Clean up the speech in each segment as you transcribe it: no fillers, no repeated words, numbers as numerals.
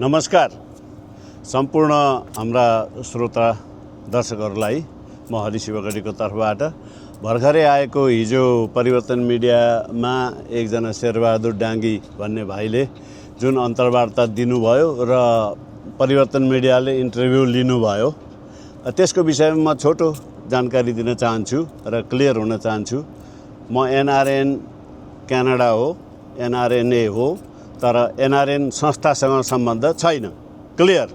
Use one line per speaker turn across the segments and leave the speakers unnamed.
नमस्कार सम्पूर्ण हाम्रा श्रोता दर्शकहरूलाई म हरि शिवगढीको तर्फबाट भर्खरै आएको हिजो परिवर्तन मिडियामा एकजना शेरबहादुर डाङ्गी भन्ने भाइले जुन अन्तर्वार्ता दिनुभयो र परिवर्तन मिडियाले इन्टरभ्यू लिनुभयो त्यसको विषयमा म छोटो जानकारी दिन चाहन्छु र क्लियर हुन चाहन्छु। म एनआरएन क्यानाडा हो, एनआरएनए हो, तर एनआरएन संस्थासँग सम्बन्ध छैन। क्लियर।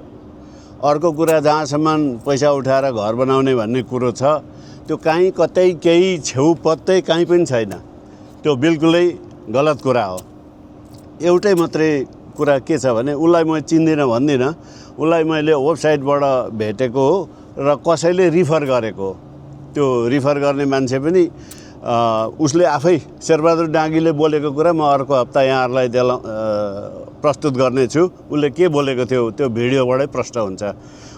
अर्को कुरा जहाँसम्म पैसा उठाएर घर बनाउने भन्ने कुरो छ त्यो कहीँ कतै केही छेउ पत्तै कहीँ पनि छैन। त्यो बिल्कुलै गलत कुरा हो। एउटै मात्रै कुरा के छ भने उसलाई म चिन्दिनँ भन्दिनँ, उसलाई मैले वेबसाइटबाट भेटेको हो र कसैले रिफर गरेको हो। त्यो रिफर गर्ने मान्छे पनि उसले आफै शेरबहादुर डाङ्गीले बोलेको कुरा म अर्को हप्ता यहाँहरूलाई प्रस्तुत गर्नेछु। उसले के बोलेको थियो त्यो भिडियोबाटै प्रष्ट हुन्छ।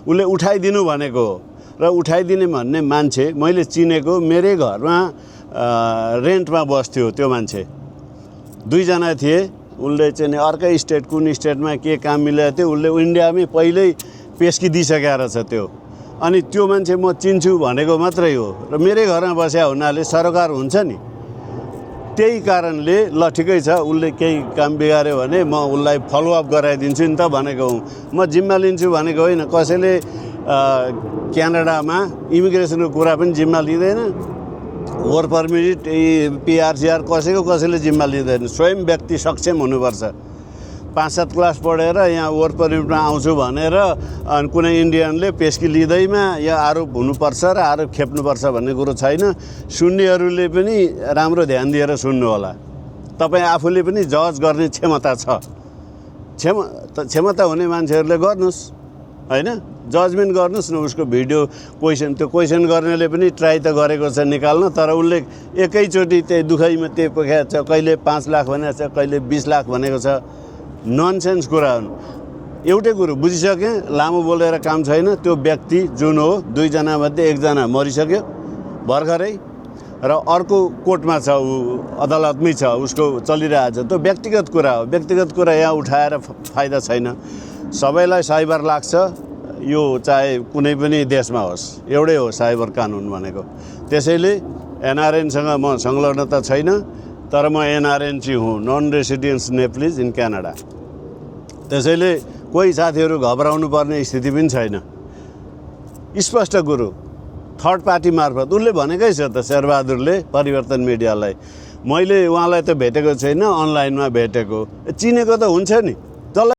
उसले उठाइदिनु भनेको हो र उठाइदिने भन्ने मान्छे मैले चिनेको, मेरै घरमा रेन्टमा बस्थ्यो त्यो मान्छे। दुईजना थिए। उसले चाहिँ अर्कै स्टेट, कुन स्टेटमा के काम मिलेको थियो उसले इन्डियामै पहिल्यै पेस्किदिइसकेको रहेछ त्यो। अनि त्यो मान्छे म चिन्छु भनेको मात्रै हो र मेरै घरमा बस्या हुनाले सरोकार हुन्छ नि। त्यही कारणले ल ठिकै छ, उसले केही काम बिगाऱ्यो भने म उसलाई फलोअप गराइदिन्छु नि त भनेको हुँ। म जिम्मा लिन्छु भनेको होइन। कसैले क्यानाडामा इमिग्रेसनको कुरा पनि जिम्मा लिँदैन। वर्क पर्मिट, पिआरसिआर कसैले जिम्मा लिँदैन। स्वयं व्यक्ति सक्षम हुनुपर्छ। 5-7 क्लास पढेर यहाँ वर्क पर्मिटमा आउँछु भनेर अनि कुनै इन्डियनले पेस्की लिँदैमा या आरोप हुनुपर्छ र आरोप खेप्नुपर्छ भन्ने कुरो छैन। सुन्नेहरूले पनि राम्रो ध्यान दिएर सुन्नु होला। तपाईँ आफूले पनि जज गर्ने क्षमता छ। क्षमता हुने मान्छेहरूले गर्नुहोस्, होइन? जजमेन्ट गर्नुहोस् न। उसको भिडियो त्यो क्वेसन गर्नेले पनि ट्राई त गरेको छ निकाल्न, तर उसले एकैचोटि त्यही दुखाइमा त्यही पोखाएको छ। कहिले 5 लाख भनेको छ, कहिले 20 लाख भनेको छ। ननसेन्स कुरा हुन्। एउटै कुरो बुझिसकेँ, लामो बोलेर काम छैन। त्यो व्यक्ति जुन हो, 2 जनामध्ये 1 जना मरिसक्यो भर्खरै र अर्को कोर्टमा छ, ऊ अदालतमै छ, उसको चलिरहेछ। त्यो व्यक्तिगत कुरा हो। व्यक्तिगत कुरा यहाँ उठाएर फाइदा छैन। सबैलाई साइबर लाग्छ, यो चाहे कुनै पनि देशमा होस्, एउटै हो साइबर कानुन भनेको। त्यसैले एनआरएनसँग म संलग्नता छैन, तर म एनआरएनसी हुँ, non residence Nepalese in Canada. त्यसैले कोही साथीहरू घबराउनु पर्ने स्थिति पनि छैन। स्पष्ट कुरो थर्ड पार्टी मार्फत उसले भनेकै छ त, शेरबहादुरले परिवर्तन मिडियालाई। मैले उहाँलाई त भेटेको छैन, अनलाइनमा भेटेको। चिनेको त हुन्छ नि।